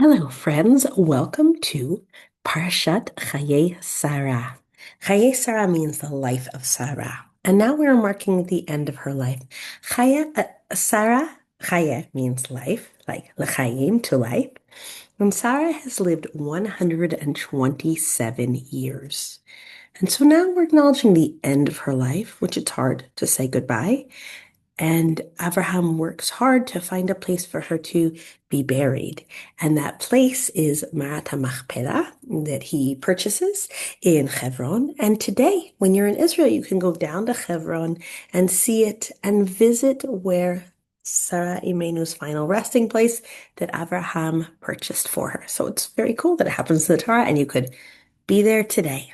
Hello, friends. Welcome to Parshat Chayei Sarah. Chayei Sarah means the life of Sarah. And now we're marking the end of her life. Sarah, Chayei means life, like l'chaim, to life. And Sarah has lived 127 years. And so now we're acknowledging the end of her life, which it's hard to say goodbye. And Avraham works hard to find a place for her to be buried. And that place is Ma'at HaMachpelah that he purchases in Hebron. And today, when you're in Israel, you can go down to Hebron and see it and visit where Sarah Imenu's final resting place that Avraham purchased for her. So it's very cool that it happens in the Torah, and you could be there today.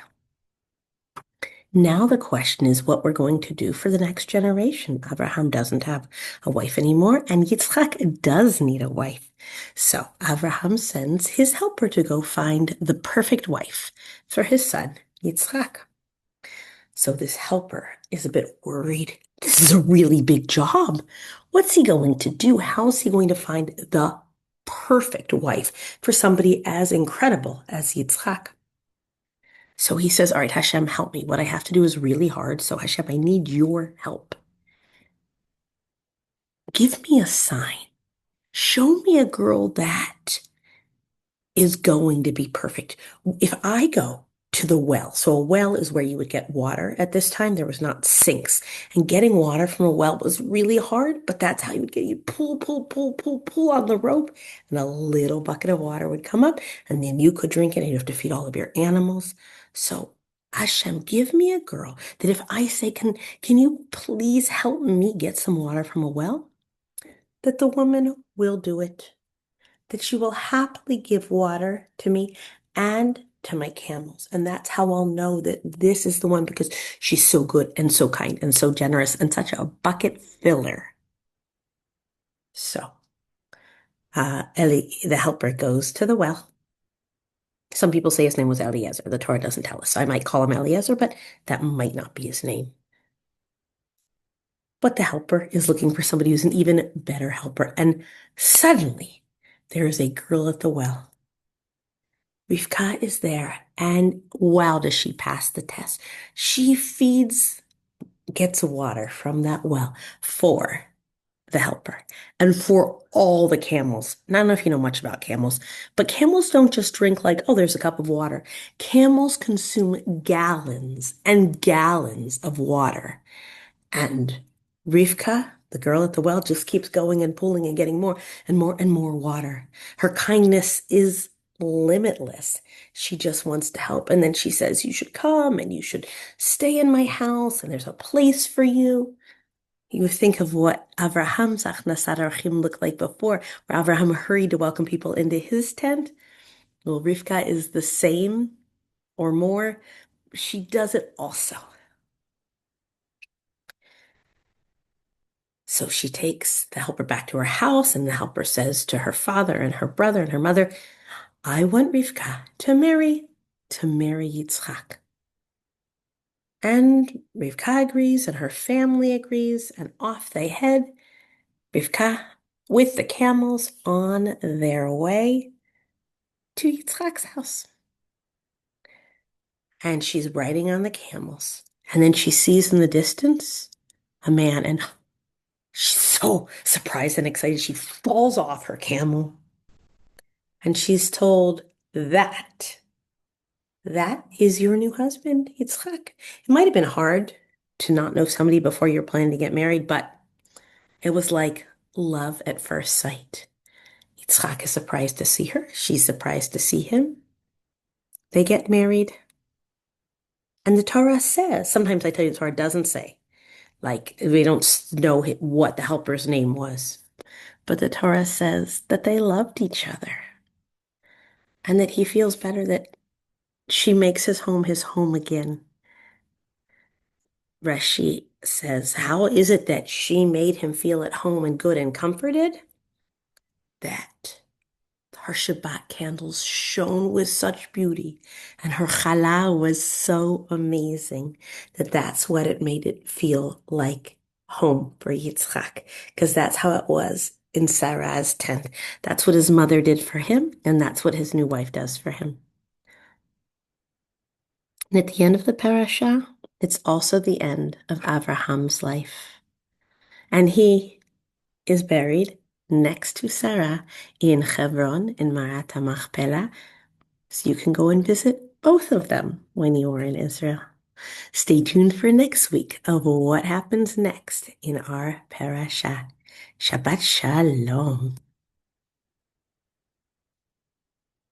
Now the question is what we're going to do for the next generation. Avraham doesn't have a wife anymore, and Yitzchak does need a wife. So Avraham sends his helper to go find the perfect wife for his son, Yitzchak. So this helper is a bit worried. This is a really big job. What's he going to do? How's he going to find the perfect wife for somebody as incredible as Yitzchak? So he says, all right, Hashem, help me. What I have to do is really hard. So Hashem, I need your help. Give me a sign. Show me a girl that is going to be perfect. If I go to the well, so a well is where you would get water. At this time, there was not sinks. And getting water from a well was really hard, but that's how you would get, you pull, pull, pull, pull, pull on the rope, and a little bucket of water would come up, and then you could drink it, and you'd have to feed all of your animals. So Hashem, give me a girl that if I say, can you please help me get some water from a well? That the woman will do it, that she will happily give water to me and to my camels. And that's how I'll know that this is the one, because she's so good and so kind and so generous and such a bucket filler. So Eli, the helper, goes to the well. Some people say his name was Eliezer. The Torah doesn't tell us. So I might call him Eliezer, but that might not be his name. But the helper is looking for somebody who's an even better helper. And suddenly there is a girl at the well. Rivka is there, and wow, does she pass the test. She gets water from that well for the helper and for all the camels. And I don't know if you know much about camels, but camels don't just drink like, oh, there's a cup of water. Camels consume gallons and gallons of water. And Rivka, the girl at the well, just keeps going and pulling and getting more and more and more water. Her kindness is limitless. She just wants to help. And then she says, you should come and you should stay in my house, and there's a place for you. You think of what Avraham's Achnasat Orchim looked like before, where Avraham hurried to welcome people into his tent. Well, Rivka is the same or more. She does it also. So she takes the helper back to her house, and the helper says to her father and her brother and her mother, I want Rivka to marry Yitzchak. And Rivka agrees, and her family agrees, and off they head. Rivka with the camels on their way to Yitzchak's house. And she's riding on the camels. And then she sees in the distance a man, and she's so surprised and excited. She falls off her camel. And she's told that is your new husband, Yitzchak. It might have been hard to not know somebody before you're planning to get married, but it was like love at first sight. Yitzchak is surprised to see her. She's surprised to see him. They get married. And the Torah says, sometimes I tell you the Torah doesn't say, like we don't know what the helper's name was, but the Torah says that they loved each other and that he feels better that she makes his home again. Rashi says, how is it that she made him feel at home and good and comforted? That her Shabbat candles shone with such beauty, and her challah was so amazing that's what it made it feel like home for Yitzchak, because that's how it was in Sarah's tent. That's what his mother did for him, and that's what his new wife does for him. And at the end of the parasha, it's also the end of Avraham's life. And he is buried next to Sarah in Hebron in Marat HaMachpelah. So you can go and visit both of them when you are in Israel. Stay tuned for next week of what happens next in our parasha. Shabbat Shalom.